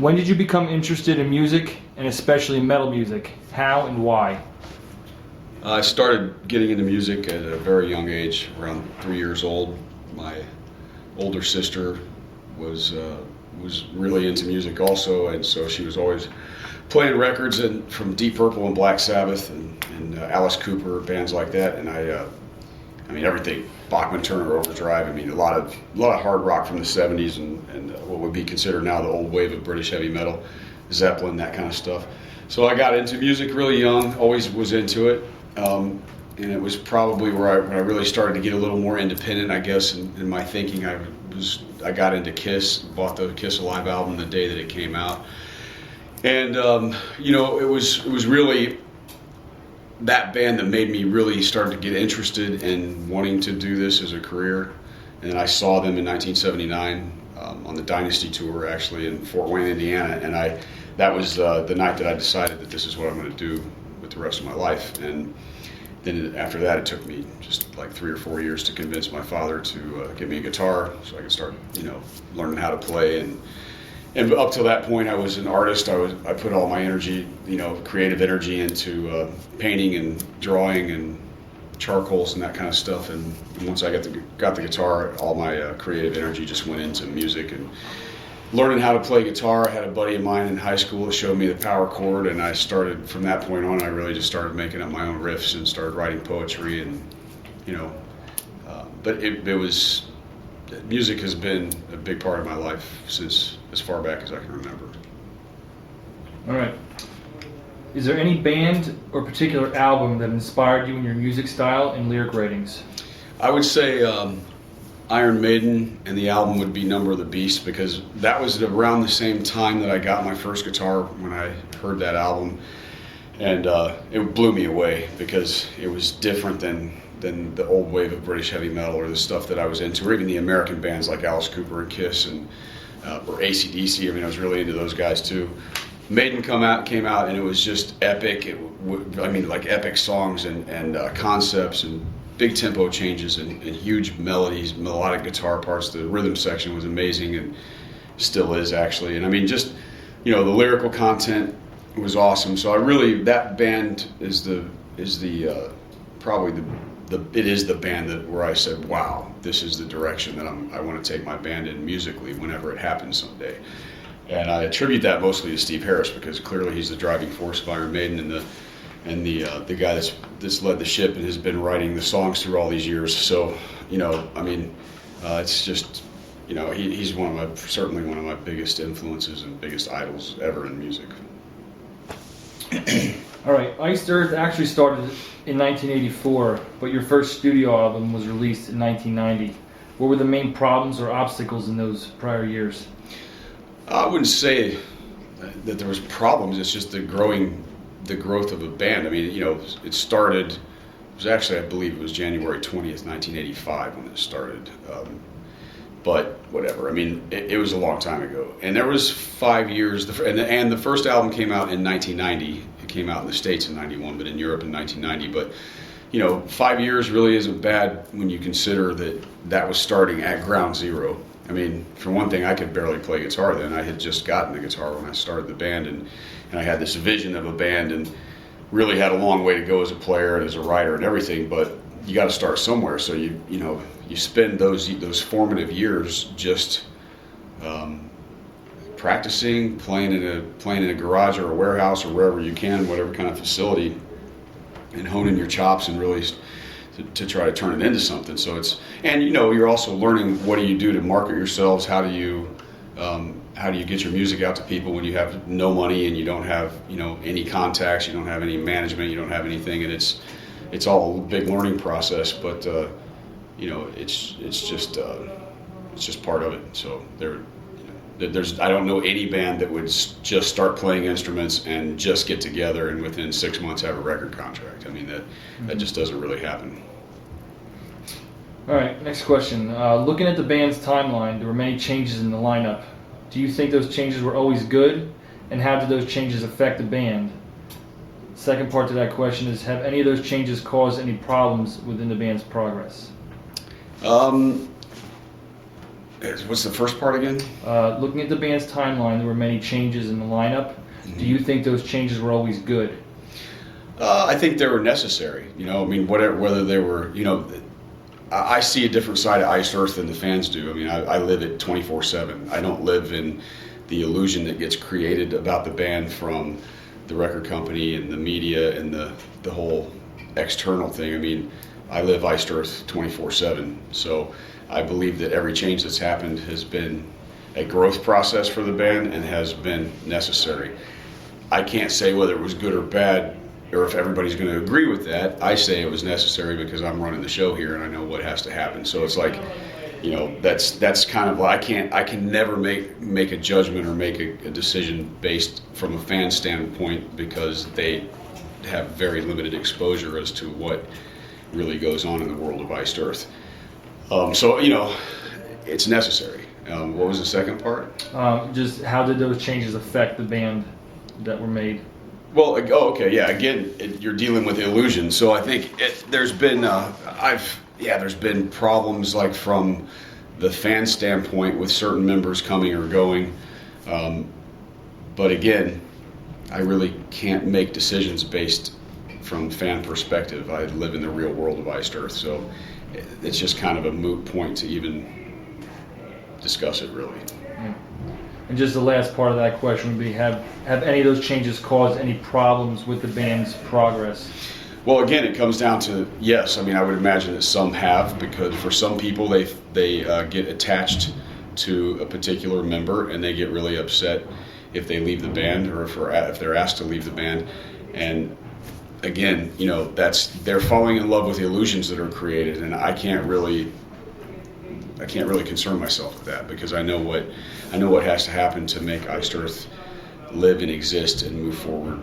When did you become interested in music, and especially metal music? How and why? I started getting into music at a very young age, around 3 years old. My older sister was really into music also, and so she was always playing records from Deep Purple and Black Sabbath and Alice Cooper, bands like that. And I mean everything, Bachman Turner Overdrive. I mean a lot of hard rock from the '70s and what would be considered now the old wave of British heavy metal, Zeppelin, that kind of stuff. So I got into music really young, always was into it. And it was probably when I really started to get a little more independent, I guess, in my thinking. I got into Kiss, bought the Kiss Alive album the day that it came out, and it was really that band that made me really start to get interested in wanting to do this as a career. And I saw them in 1979 on the Dynasty tour, actually in Fort Wayne, Indiana, and that was the night that I decided that this is what I'm going to do with the rest of my life. And then after that, it took me just like 3 or 4 years to convince my father to get me a guitar so I could start, learning how to play. And up till that point, I was an artist. I put all my energy, creative energy into painting and drawing and charcoals and that kind of stuff. And once I got the guitar, all my creative energy just went into music and learning how to play guitar. I had a buddy of mine in high school that showed me the power chord, and I started from that point on. I really just started making up my own riffs and started writing poetry, and but music has been a big part of my life since as far back as I can remember. All right. Is there any band or particular album that inspired you in your music style and lyric writings? I would say Iron Maiden, and the album would be Number of the Beast, because that was around the same time that I got my first guitar when I heard that album, and it blew me away because it was different than the old wave of British heavy metal or the stuff that I was into, or even the American bands like Alice Cooper and Kiss and or AC/DC. I mean, I was really into those guys too. Maiden came out, and it was just epic. Like epic songs and concepts and big tempo changes and huge melodies, melodic guitar parts. The rhythm section was amazing and still is, actually. And I mean, just the lyrical content was awesome. So that band is probably the band where I said, wow, this is the direction that I want to take my band in musically whenever it happens someday. And I attribute that mostly to Steve Harris, because clearly he's the driving force of Iron Maiden and the guy that's led the ship and has been writing the songs through all these years. So, it's just, he's certainly one of my biggest influences and biggest idols ever in music. All right, Iced Earth actually started in 1984, but your first studio album was released in 1990. What were the main problems or obstacles in those prior years? I wouldn't say that there was problems. It's just the growth of a band. I mean, it started. It was actually, I believe, it was January 20th, 1985 when it started. But whatever. I mean, it was a long time ago, and there was 5 years. And the first album came out in 1990. It came out in the States in '91, but in Europe in 1990. But 5 years really isn't bad when you consider that was starting at ground zero. I mean, for one thing, I could barely play guitar then. I had just gotten the guitar when I started the band, and I had this vision of a band and really had a long way to go as a player and as a writer and everything, but you got to start somewhere. So you spend those formative years just practicing, playing in a garage or a warehouse or wherever you can, whatever kind of facility, and honing your chops and really to try to turn it into something. So you're also learning, what do you do to market yourselves? How do you get your music out to people when you have no money and you don't have any contacts, you don't have any management, you don't have anything, and it's all a big learning process. But it's just part of it. So I don't know any band that would just start playing instruments and just get together and within 6 months have a record contract. I mean, that just doesn't really happen. All right, next question. Looking at the band's timeline, there were many changes in the lineup. Do you think those changes were always good, and how did those changes affect the band? Second part to that question is, have any of those changes caused any problems within the band's progress? What's the first part again? Looking at the band's timeline, there were many changes in the lineup. Mm-hmm. Do you think those changes were always good? I think they were necessary. I mean, whether they were, I see a different side of Iced Earth than the fans do. I mean, I live it 24/7. I don't live in the illusion that gets created about the band from the record company and the media and the whole external thing. I mean, I live Iced Earth 24/7. So I believe that every change that's happened has been a growth process for the band and has been necessary. I can't say whether it was good or bad, or if everybody's going to agree with that. I say it was necessary because I'm running the show here and I know what has to happen. So it's like, that's kind of I can never make a judgment or make a decision based from a fan standpoint because they have very limited exposure as to what really goes on in the world of Iced Earth. So it's necessary. What was the second part? Just how did those changes affect the band that were made? Well, okay, yeah. Again, you're dealing with illusion. So I think there's been there's been problems like from the fan standpoint with certain members coming or going. But again, I really can't make decisions based from fan perspective. I live in the real world of Iced Earth, so it's just kind of a moot point to even discuss it, really. Yeah. And just the last part of that question would be, have any of those changes caused any problems with the band's progress? Well, again, it comes down to yes. I mean, I would imagine that some have, because for some people they get attached to a particular member and they get really upset if they leave the band or if they're asked to leave the band. And again, they're falling in love with the illusions that are created, and I can't really concern myself with that because I know what has to happen to make Iced Earth live and exist and move forward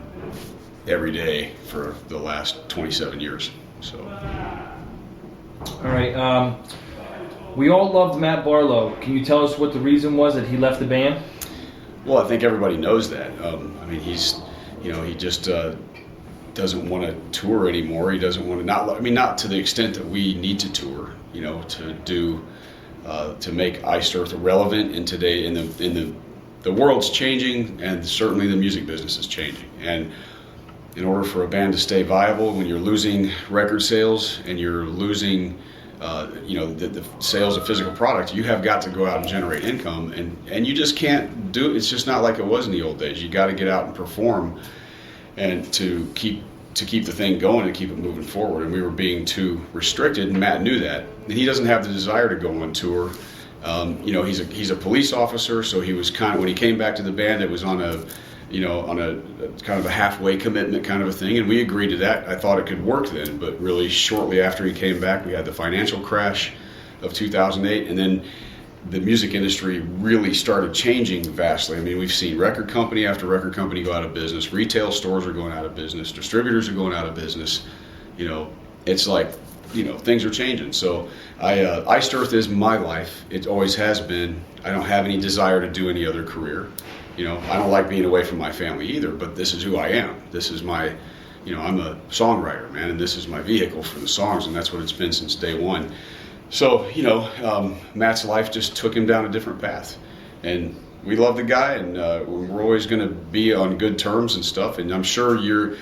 every day for the last 27 years. So. All right. We all loved Matt Barlow. Can you tell us what the reason was that he left the band? Well, I think everybody knows that. I mean, he just doesn't want to tour anymore. He doesn't want to not to the extent that we need to tour, to make Iced Earth relevant in today in the world's changing, and certainly the music business is changing. And in order for a band to stay viable, when you're losing record sales and you're losing the sales of physical product, you have got to go out and generate income, and you just can't do it. It's just not like it was in the old days. You got to get out and perform, and to keep the thing going and keep it moving forward. And we were being too restricted, and Matt knew that. And he doesn't have the desire to go on tour. He's a police officer, so he was kind of, when he came back to the band, it was on a kind of a halfway commitment kind of a thing, and we agreed to that. I thought it could work then, but really shortly after he came back, we had the financial crash of 2008, and then the music industry really started changing vastly. I mean, we've seen record company after record company go out of business. Retail stores are going out of business. Distributors are going out of business. It's like, things are changing. So Iced Earth is my life. It always has been. I don't have any desire to do any other career. I don't like being away from my family either, but this is who I am. This is my, I'm a songwriter, man, and this is my vehicle for the songs, and that's what it's been since day one. So, Matt's life just took him down a different path, and we love the guy, and we're always going to be on good terms and stuff, and I'm sure you're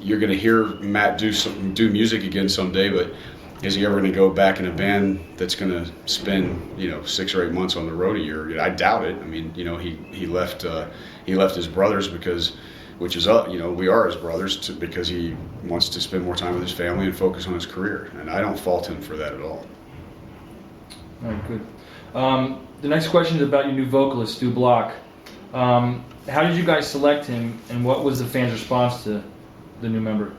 going to hear Matt do music again someday, but is he ever going to go back in a band that's going to spend 6 or 8 months on the road a year? I doubt it. I mean, he left his brothers we are his brothers because he wants to spend more time with his family and focus on his career, and I don't fault him for that at all. All right, good. The next question is about your new vocalist, Stu Block. How did you guys select him, and what was the fans' response to the new member?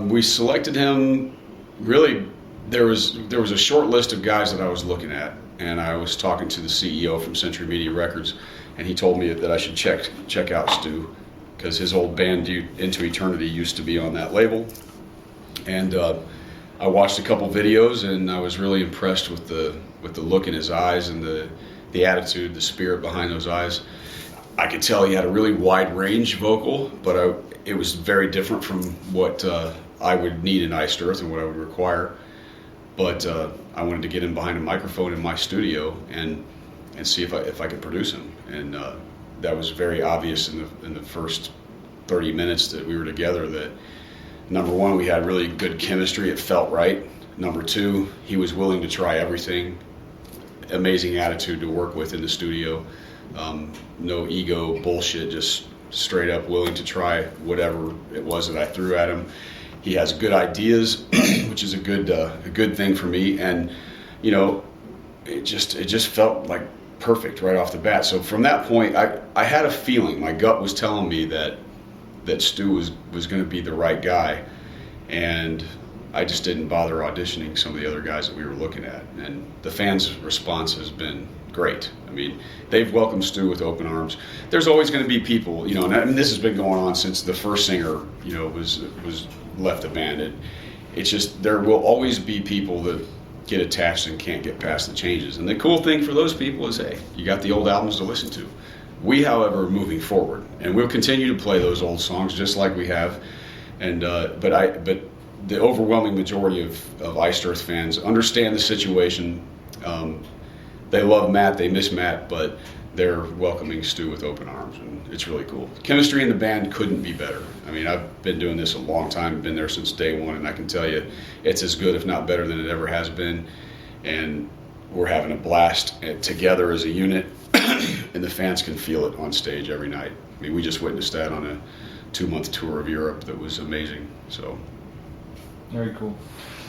We selected him. Really, there was a short list of guys that I was looking at, and I was talking to the CEO from Century Media Records, and he told me that I should check out Stu because his old band Into Eternity used to be on that label, and I watched a couple videos, and I was really impressed with the look in his eyes and the attitude, the spirit behind those eyes. I could tell he had a really wide range vocal, but it was very different from what I would need in Iced Earth and what I would require. but I wanted to get him behind a microphone in my studio and see if I could produce him. And that was very obvious in the first 30 minutes that we were together that, number one, we had really good chemistry. It felt right. Number two, he was willing to try everything. Amazing attitude to work with in the studio. No ego bullshit, just straight up willing to try whatever it was that I threw at him. He has good ideas, which is a good thing for me. And you know, it just felt like perfect right off the bat. So from that point, I had a feeling. My gut was telling me that Stu was going to be the right guy, and I just didn't bother auditioning some of the other guys that we were looking at. And the fans' response has been great. I mean, they've welcomed Stu with open arms. There's always going to be people, you know, and this has been going on since the first singer, you know, was left the band. It's just, there will always be people that get attached and can't get past the changes. And the cool thing for those people is, hey, you got the old albums to listen to. We, however, are moving forward, and we'll continue to play those old songs just like we have. And but the overwhelming majority of Iced Earth fans understand the situation. They love Matt, they miss Matt, but they're welcoming Stu with open arms, and it's really cool. Chemistry in the band couldn't be better. I mean, I've been doing this a long time, been there since day one, and I can tell you it's as good, if not better, than it ever has been. And we're having a blast together as a unit, and the fans can feel it on stage every night. I mean, we just witnessed that on a 2-month tour of Europe that was amazing. So, very cool.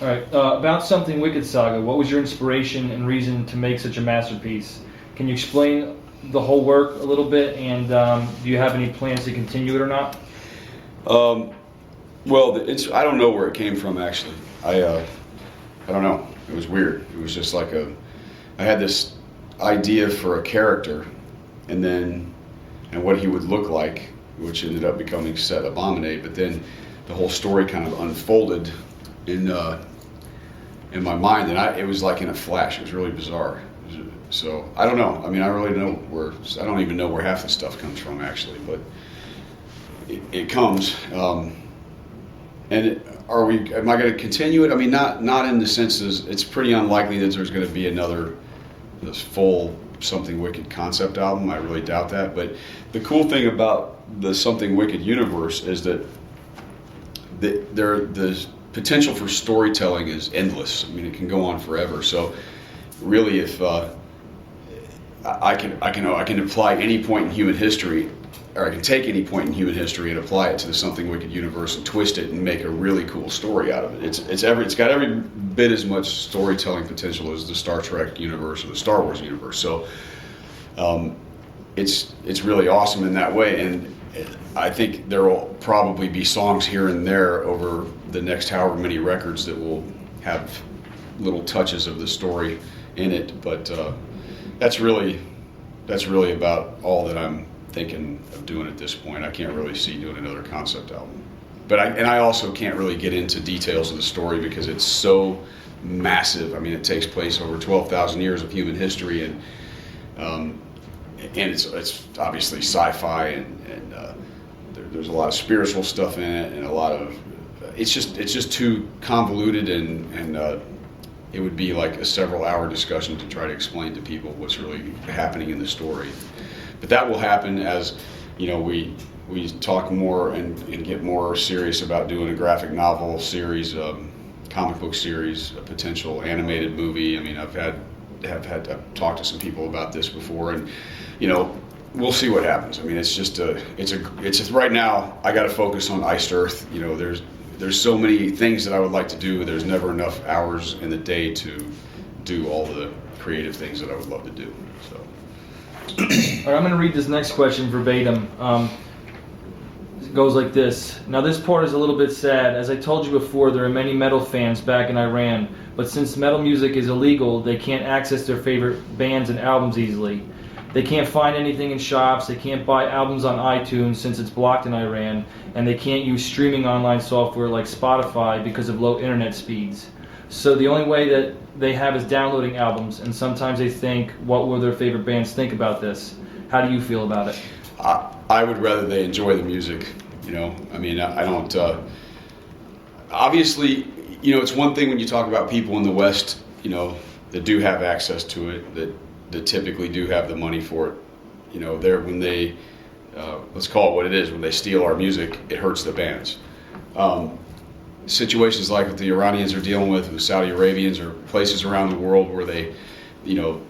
All right, about Something Wicked Saga, what was your inspiration and reason to make such a masterpiece? Can you explain the whole work a little bit, and do you have any plans to continue it or not? Well, I don't know where it came from, actually. I don't know. It was weird. It was just like I had this idea for a character, and what he would look like, which ended up becoming Set Abominate, but then the whole story kind of unfolded in my mind, and it was like in a flash. It was really bizarre. So I don't know. I mean, I don't even know where half the stuff comes from, actually, but it comes. And am I going to continue it? I mean, not in the sense as it's pretty unlikely that there's going to be this full Something Wicked concept album. I really doubt that. But the cool thing about the Something Wicked universe is that the potential for storytelling is endless. I mean, it can go on forever. So really, if I can apply any point in human history, or I can take any point in human history and apply it to the Something Wicked universe and twist it and make a really cool story out of it. It's got every bit as much storytelling potential as the Star Trek universe or the Star Wars universe. So it's really awesome in that way, and I think there will probably be songs here and there over the next however many records that will have little touches of the story in it, but that's really about all that I'm thinking of doing at this point. I can't really see doing another concept album, but I also can't really get into details of the story because it's so massive. I mean, it takes place over 12,000 years of human history, and it's obviously sci-fi, and there's a lot of spiritual stuff in it, and a lot of it's just too convoluted, and it would be like a several-hour discussion to try to explain to people what's really happening in the story. But that will happen as, you know, we talk more and get more serious about doing a graphic novel series, comic book series, a potential animated movie. I mean, I've talked to some people about this before, and you know, we'll see what happens. I mean, it's right now I got to focus on Iced Earth. You know, there's so many things that I would like to do. There's never enough hours in the day to do all the creative things that I would love to do. So. All right, I'm going to read this next question verbatim. It goes like this. Now, this part is a little bit sad. As I told you before, there are many metal fans back in Iran, but since metal music is illegal, they can't access their favorite bands and albums easily. They can't find anything in shops, they can't buy albums on iTunes since it's blocked in Iran, and they can't use streaming online software like Spotify because of low internet speeds. So the only way that they have is downloading albums, and sometimes they think, what will their favorite bands think about this? How do you feel about it? I would rather they enjoy the music, you know. I mean, I don't... obviously, you know, it's one thing when you talk about people in the West, you know, that do have access to it, that typically do have the money for it. You know, when they, let's call it what it is, when they steal our music, it hurts the bands. Situations like what the Iranians are dealing with Saudi Arabians, or places around the world where they, you know,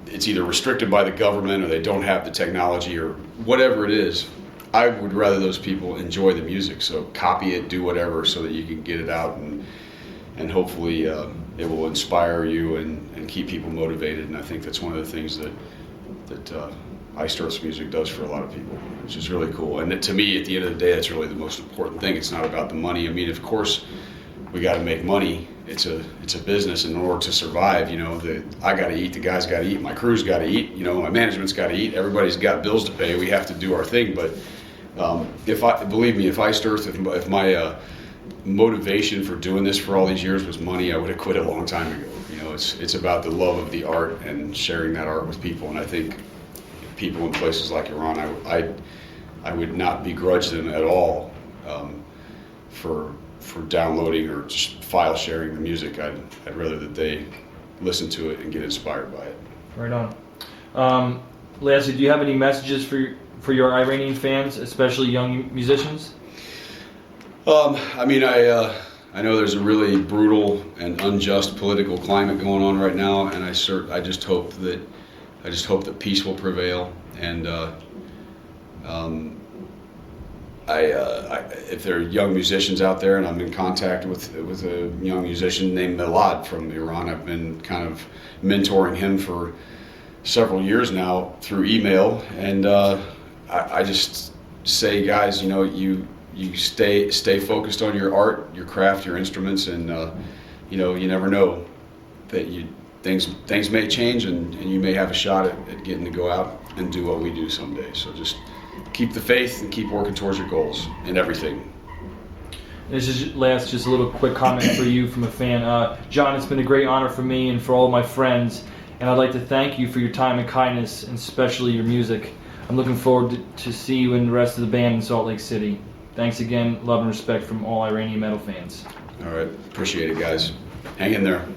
it's either restricted by the government or they don't have the technology or whatever it is. I would rather those people enjoy the music. So copy it, do whatever, so that you can get it out, and hopefully it will inspire you and keep people motivated. And I think that's one of the things that Iced Earth's music does for a lot of people, which is really cool. And to me, at the end of the day, that's really the most important thing. It's not about the money. I mean, of course, we got to make money. It's a business, and in order to survive, you know, I got to eat, the guys got to eat, my crew's got to eat, you know, my management's got to eat. Everybody's got bills to pay. We have to do our thing. But believe me, if Iced Earth, if my motivation for doing this for all these years was money, I would have quit a long time ago. You know, it's about the love of the art and sharing that art with people. And I think people in places like Iran, I would not begrudge them at all for downloading or just file sharing the music. I'd rather that they listen to it and get inspired by it. Right on. Lastly, do you have any messages for your Iranian fans, especially young musicians? I mean, I know there's a really brutal and unjust political climate going on right now, and I just hope that peace will prevail. And if there are young musicians out there, and I'm in contact with a young musician named Milad from Iran, I've been kind of mentoring him for several years now through email, and I just say, guys, you know, you stay focused on your art, your craft, your instruments, and you know, you never know that things may change, and you may have a shot at getting to go out and do what we do someday. So just keep the faith and keep working towards your goals in everything. This is just a little quick comment for you from a fan. John, it's been a great honor for me and for all my friends, and I'd like to thank you for your time and kindness, and especially your music. I'm looking forward to see you and the rest of the band in Salt Lake City. Thanks again. Love and respect from all Iranian metal fans. All right. Appreciate it, guys. Hang in there.